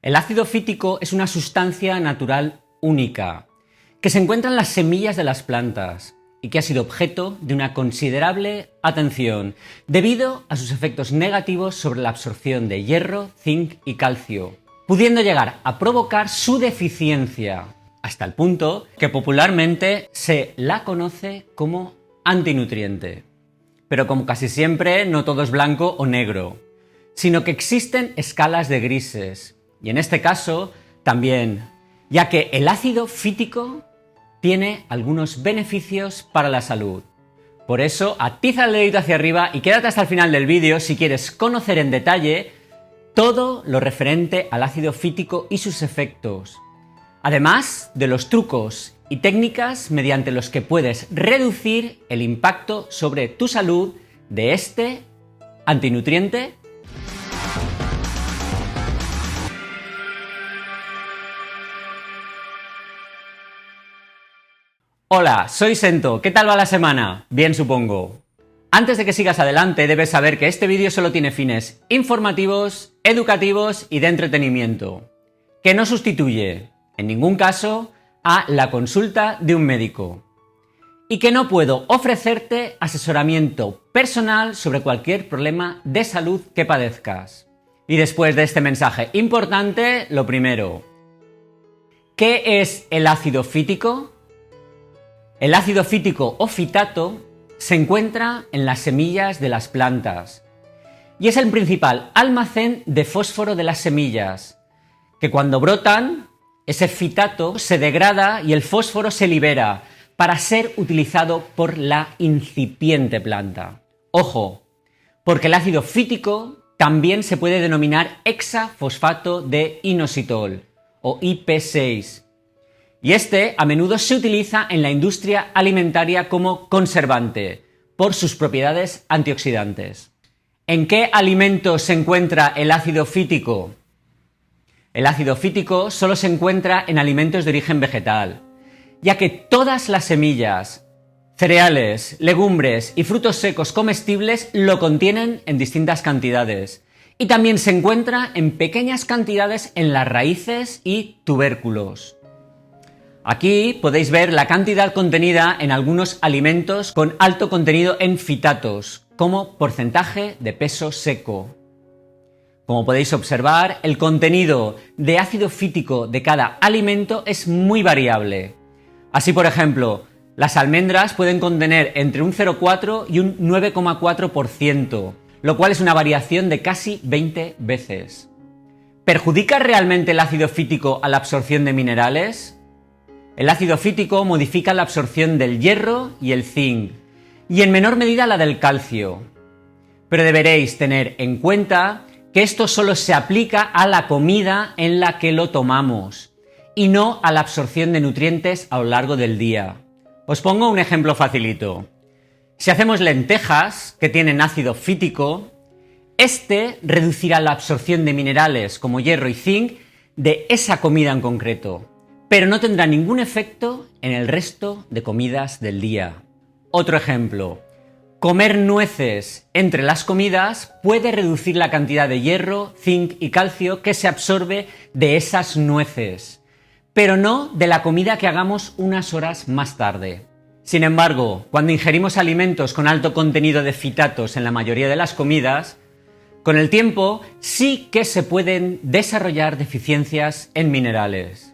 El ácido fítico es una sustancia natural única que se encuentra en las semillas de las plantas y que ha sido objeto de una considerable atención debido a sus efectos negativos sobre la absorción de hierro, zinc y calcio, pudiendo llegar a provocar su deficiencia, hasta el punto que popularmente se la conoce como antinutriente. Pero como casi siempre, no todo es blanco o negro, sino que existen escalas de grises, y en este caso también, ya que el ácido fítico tiene algunos beneficios para la salud. Por eso, atiza el dedito hacia arriba y quédate hasta el final del vídeo si quieres conocer en detalle todo lo referente al ácido fítico y sus efectos, además de los trucos y técnicas mediante los que puedes reducir el impacto sobre tu salud de este antinutriente. Hola, soy Sento. ¿Qué tal va la semana? Bien, supongo. Antes de que sigas adelante, debes saber que este vídeo solo tiene fines informativos, educativos y de entretenimiento, que no sustituye, en ningún caso, a la consulta de un médico, y que no puedo ofrecerte asesoramiento personal sobre cualquier problema de salud que padezcas. Y después de este mensaje importante, lo primero, ¿qué es el ácido fítico? El ácido fítico o fitato se encuentra en las semillas de las plantas y es el principal almacén de fósforo de las semillas, que cuando brotan, ese fitato se degrada y el fósforo se libera para ser utilizado por la incipiente planta. Ojo, porque el ácido fítico también se puede denominar hexafosfato de inositol o IP6. Y este a menudo se utiliza en la industria alimentaria como conservante, por sus propiedades antioxidantes. ¿En qué alimentos se encuentra el ácido fítico? El ácido fítico solo se encuentra en alimentos de origen vegetal, ya que todas las semillas, cereales, legumbres y frutos secos comestibles lo contienen en distintas cantidades, y también se encuentra en pequeñas cantidades en las raíces y tubérculos. Aquí podéis ver la cantidad contenida en algunos alimentos con alto contenido en fitatos, como porcentaje de peso seco. Como podéis observar, el contenido de ácido fítico de cada alimento es muy variable. Así, por ejemplo, las almendras pueden contener entre un 0,4 y un 9,4%, lo cual es una variación de casi 20 veces. ¿Perjudica realmente el ácido fítico a la absorción de minerales? El ácido fítico modifica la absorción del hierro y el zinc, y en menor medida la del calcio. Pero deberéis tener en cuenta que esto solo se aplica a la comida en la que lo tomamos, y no a la absorción de nutrientes a lo largo del día. Os pongo un ejemplo facilito. Si hacemos lentejas que tienen ácido fítico, este reducirá la absorción de minerales como hierro y zinc de esa comida en concreto, pero no tendrá ningún efecto en el resto de comidas del día. Otro ejemplo, comer nueces entre las comidas puede reducir la cantidad de hierro, zinc y calcio que se absorbe de esas nueces, pero no de la comida que hagamos unas horas más tarde. Sin embargo, cuando ingerimos alimentos con alto contenido de fitatos en la mayoría de las comidas, con el tiempo sí que se pueden desarrollar deficiencias en minerales.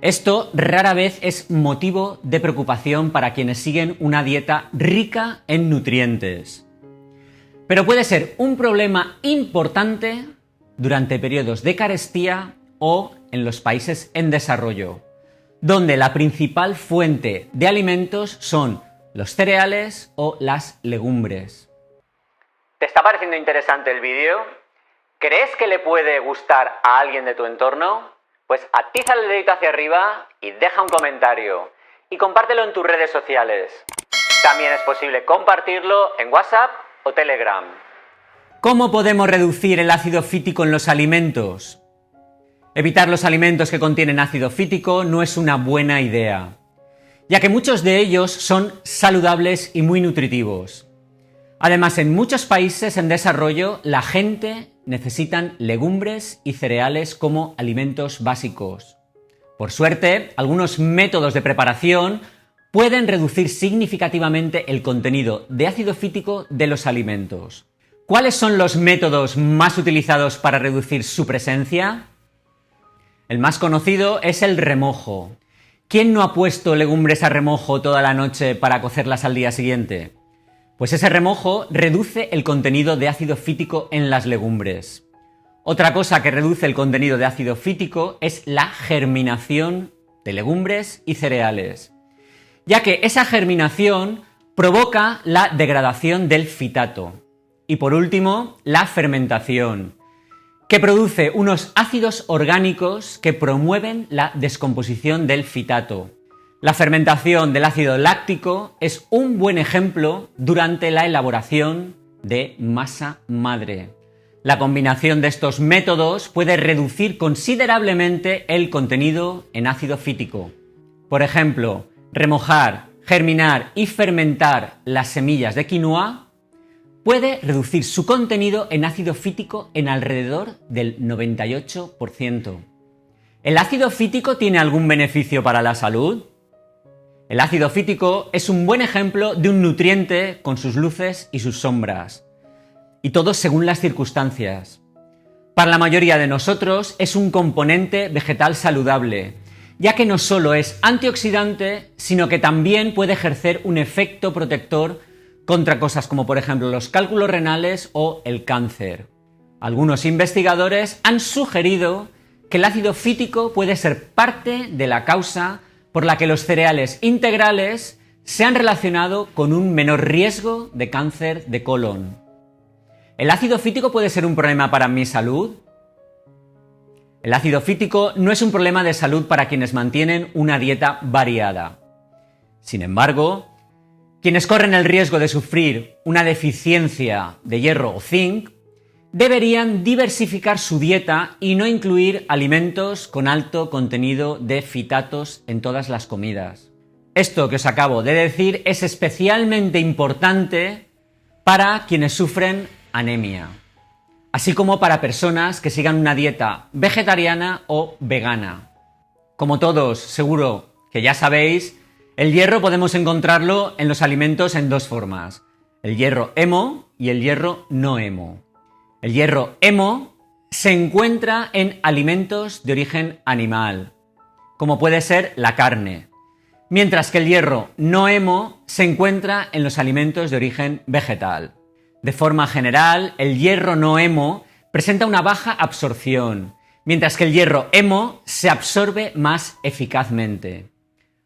Esto rara vez es motivo de preocupación para quienes siguen una dieta rica en nutrientes, pero puede ser un problema importante durante periodos de carestía o en los países en desarrollo, donde la principal fuente de alimentos son los cereales o las legumbres. ¿Te está pareciendo interesante el vídeo? ¿Crees que le puede gustar a alguien de tu entorno? Pues atiza el dedito hacia arriba y deja un comentario y compártelo en tus redes sociales. También es posible compartirlo en WhatsApp o Telegram. ¿Cómo podemos reducir el ácido fítico en los alimentos? Evitar los alimentos que contienen ácido fítico no es una buena idea, ya que muchos de ellos son saludables y muy nutritivos. Además, en muchos países en desarrollo, la gente necesitan legumbres y cereales como alimentos básicos. Por suerte, algunos métodos de preparación pueden reducir significativamente el contenido de ácido fítico de los alimentos. ¿Cuáles son los métodos más utilizados para reducir su presencia? El más conocido es el remojo. ¿Quién no ha puesto legumbres a remojo toda la noche para cocerlas al día siguiente? Pues ese remojo reduce el contenido de ácido fítico en las legumbres. Otra cosa que reduce el contenido de ácido fítico es la germinación de legumbres y cereales, ya que esa germinación provoca la degradación del fitato. Y por último, la fermentación, que produce unos ácidos orgánicos que promueven la descomposición del fitato. La fermentación del ácido láctico es un buen ejemplo durante la elaboración de masa madre. La combinación de estos métodos puede reducir considerablemente el contenido en ácido fítico. Por ejemplo, remojar, germinar y fermentar las semillas de quinoa puede reducir su contenido en ácido fítico en alrededor del 98%. ¿El ácido fítico tiene algún beneficio para la salud? El ácido fítico es un buen ejemplo de un nutriente con sus luces y sus sombras, y todo según las circunstancias. Para la mayoría de nosotros es un componente vegetal saludable, ya que no solo es antioxidante, sino que también puede ejercer un efecto protector contra cosas como por ejemplo los cálculos renales o el cáncer. Algunos investigadores han sugerido que el ácido fítico puede ser parte de la causa por la que los cereales integrales se han relacionado con un menor riesgo de cáncer de colon. ¿El ácido fítico puede ser un problema para mi salud? El ácido fítico no es un problema de salud para quienes mantienen una dieta variada. Sin embargo, quienes corren el riesgo de sufrir una deficiencia de hierro o zinc deberían diversificar su dieta y no incluir alimentos con alto contenido de fitatos en todas las comidas. Esto que os acabo de decir es especialmente importante para quienes sufren anemia, así como para personas que sigan una dieta vegetariana o vegana. Como todos seguro que ya sabéis, el hierro podemos encontrarlo en los alimentos en dos formas: el hierro hemo y el hierro no hemo. El hierro hemo se encuentra en alimentos de origen animal, como puede ser la carne, mientras que el hierro no hemo se encuentra en los alimentos de origen vegetal. De forma general, el hierro no hemo presenta una baja absorción, mientras que el hierro hemo se absorbe más eficazmente.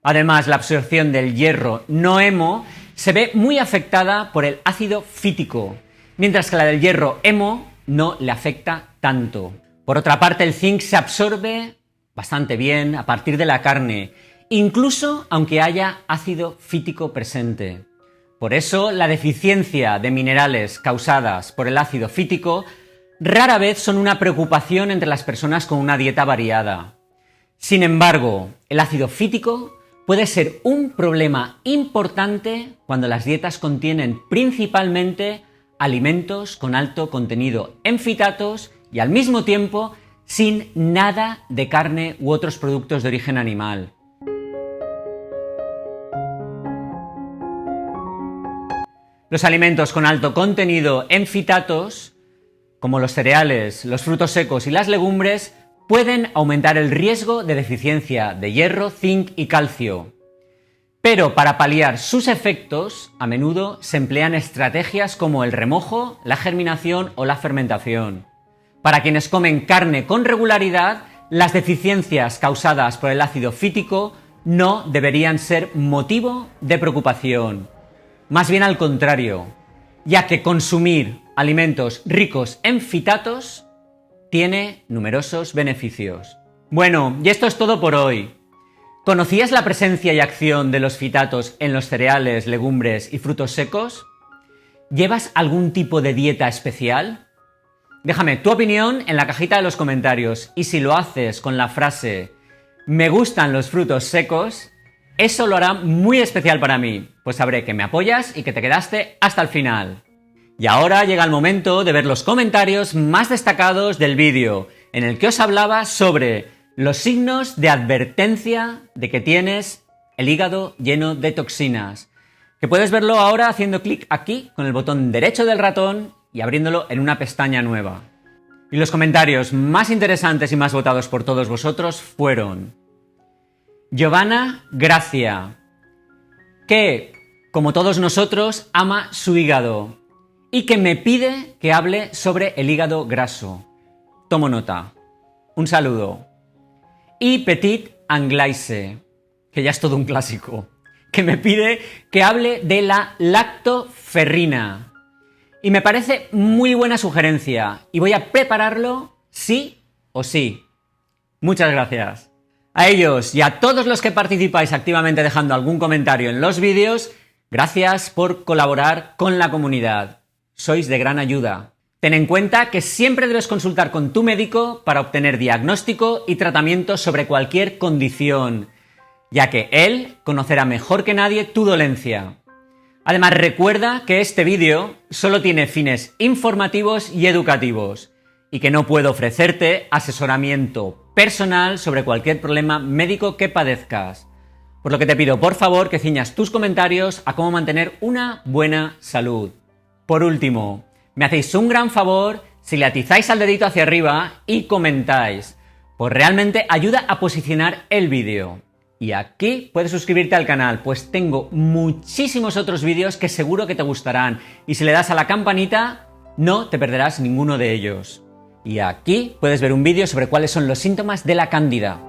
Además, la absorción del hierro no hemo se ve muy afectada por el ácido fítico, mientras que la del hierro hemo no le afecta tanto. Por otra parte, el zinc se absorbe bastante bien a partir de la carne, incluso aunque haya ácido fítico presente. Por eso, la deficiencia de minerales causadas por el ácido fítico rara vez son una preocupación entre las personas con una dieta variada. Sin embargo, el ácido fítico puede ser un problema importante cuando las dietas contienen principalmente alimentos con alto contenido en fitatos y al mismo tiempo sin nada de carne u otros productos de origen animal. Los alimentos con alto contenido en fitatos, como los cereales, los frutos secos y las legumbres, pueden aumentar el riesgo de deficiencia de hierro, zinc y calcio. Pero para paliar sus efectos, a menudo se emplean estrategias como el remojo, la germinación o la fermentación. Para quienes comen carne con regularidad, las deficiencias causadas por el ácido fítico no deberían ser motivo de preocupación. Más bien al contrario, ya que consumir alimentos ricos en fitatos tiene numerosos beneficios. Bueno, y esto es todo por hoy. ¿Conocías la presencia y acción de los fitatos en los cereales, legumbres y frutos secos? ¿Llevas algún tipo de dieta especial? Déjame tu opinión en la cajita de los comentarios y si lo haces con la frase "me gustan los frutos secos", eso lo hará muy especial para mí, pues sabré que me apoyas y que te quedaste hasta el final. Y ahora llega el momento de ver los comentarios más destacados del vídeo, en el que os hablaba sobre los signos de advertencia de que tienes el hígado lleno de toxinas, que puedes verlo ahora haciendo clic aquí con el botón derecho del ratón y abriéndolo en una pestaña nueva. Y los comentarios más interesantes y más votados por todos vosotros fueron Giovanna Gracia, que, como todos nosotros, ama su hígado y que me pide que hable sobre el hígado graso. Tomo nota. Un saludo. Y Petit Anglaise, que ya es todo un clásico, que me pide que hable de la lactoferrina. Y me parece muy buena sugerencia y voy a prepararlo sí o sí. Muchas gracias. A ellos y a todos los que participáis activamente dejando algún comentario en los vídeos, gracias por colaborar con la comunidad. Sois de gran ayuda. Ten en cuenta que siempre debes consultar con tu médico para obtener diagnóstico y tratamiento sobre cualquier condición, ya que él conocerá mejor que nadie tu dolencia. Además, recuerda que este vídeo solo tiene fines informativos y educativos y que no puedo ofrecerte asesoramiento personal sobre cualquier problema médico que padezcas. Por lo que te pido, por favor, que ciñas tus comentarios a cómo mantener una buena salud. Por último, me hacéis un gran favor si le atizáis al dedito hacia arriba y comentáis, pues realmente ayuda a posicionar el vídeo. Y aquí puedes suscribirte al canal, pues tengo muchísimos otros vídeos que seguro que te gustarán. Y si le das a la campanita, no te perderás ninguno de ellos. Y aquí puedes ver un vídeo sobre cuáles son los síntomas de la cándida.